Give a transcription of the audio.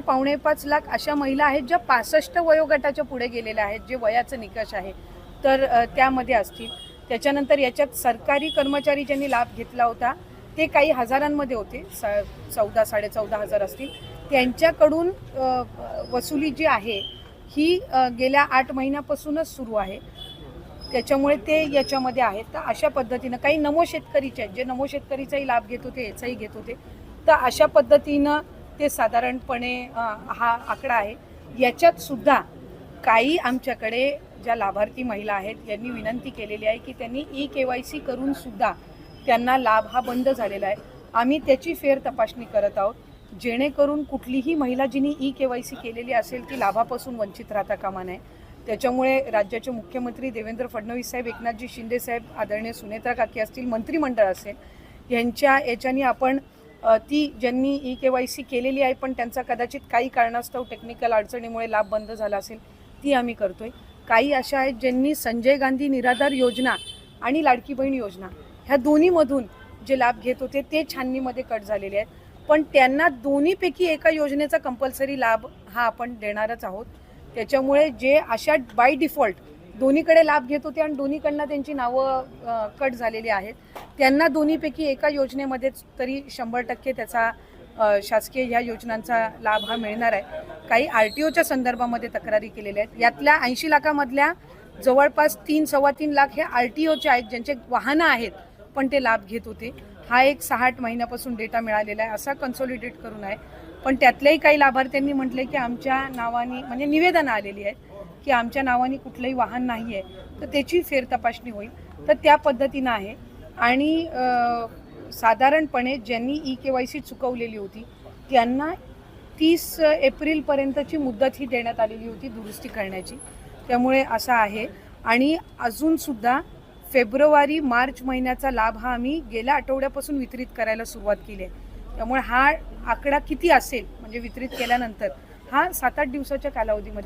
5.5 लाख अशा महिला आहेत ज्या 65 वयोगटाच्या पुढे गेलेल्या आहेत, जे वयाचं निकष आहे तर त्यामध्ये असतील. त्याच्यानंतर याच्यात सरकारी कर्मचारी ज्यांनी लाभ घेतला होता ते काही हजारांमध्ये होते, 14,000-14,500 असतील. त्यांच्याकडून वसुली जी आहे ही गेल्या 8 महिन्यापासूनच सुरू आहे, त्याच्यामुळे ते याच्यामध्ये आहेत. तर अशा पद्धतीनं काही नमो शेतकरीचे आहेत, जे नमो शेतकरीचाही लाभ घेत होते, याचाही घेत होते. तर अशा पद्धतीनं ते साधारणपणे हा आकडा आहे. याच्यात सुद्धा काही आमच्याकडे ज्या लाभार्थी महिला आहेत यांनी विनंती केलेली आहे की त्यांनी KYC करून सुद्धा त्यांना लाभ हा बंद झालेला आहे. आम्ही त्याची फेर तपासणी करत आहोत, जेणेकरून कुठलीही महिला जिनी KYC केलेली असेल ती लाभापासून वंचित राहता कामा नये. त्याच्यामुळे राज्याचे मुख्यमंत्री देवेंद्र फडणवीस साहेब, एकनाथजी शिंदे साहेब, आदरणीय सुनेत्रा काकी असतील, मंत्रिमंडळ असेल, यांच्या याच्यानी आपण ती ज्यांनी KYC केलेली आहे पण त्यांचा कदाचित काही कारणास्तव टेक्निकल अडचणीमुळे लाभ बंद झाला असेल ती आम्ही करतोय. काही अशा आहेत ज्यांनी संजय गांधी निराधार योजना आणि लाडकी बहीण योजना ह्या दोन्हीमधून जे लाभ घेत होते ते छाननीमध्ये कट झालेले आहेत, पण त्यांना दोन्हीपैकी एका योजनेचा कंपल्सरी लाभ हा आपण देणारच आहोत. त्याच्यामुळे जे अशा बाय डिफॉल्ट दोन्हीकडे लाभ घेत होते आणि दोन्हीकडनं त्यांची नावं कट झालेली आहेत, त्यांना दोन्हीपैकी एका योजनेमध्येच तरी 100% त्याचा शासकीय ह्या योजनांचा लाभ हा मिळणार आहे. काही RTOच्या संदर्भामध्ये तक्रारी केलेल्या आहेत. यातल्या 80 लाखामधल्या जवळपास 3-3.25 लाख हे RTOचे आहेत, ज्यांचे वाहनं आहेत पण ते लाभ घेत होते. हा एक 6-8 महिन्यापासून डेटा मिळालेला आहे, असा कन्सॉलिडेट करून आहे. पण त्यातल्याही काही लाभार्थ्यांनी म्हटले की आमच्या नावाने म्हणजे निवेदनं आलेली आहेत की आमच्या नावाने कुठलंही वाहन नाही आहे, तर त्याची फेर तपासणी होईल. तर त्या पद्धतीनं आहे. आणि साधारणपणे ज्यांनी KYC चुकवलेली होती त्यांना 30 एप्रिलपर्यंतची मुदत ही देण्यात आलेली होती दुरुस्ती करण्याची. त्यामुळे असं आहे. आणि अजूनसुद्धा फेब्रुवारी-मार्च महिन्याचा लाभ हा आम्ही गेल्या आठवड्यापासून वितरित करायला सुरुवात केली आहे. त्यामुळे हा आकडा किती असेल म्हणजे वितरित केल्यानंतर हा 7-8 दिवसाच्या कालावधीमध्ये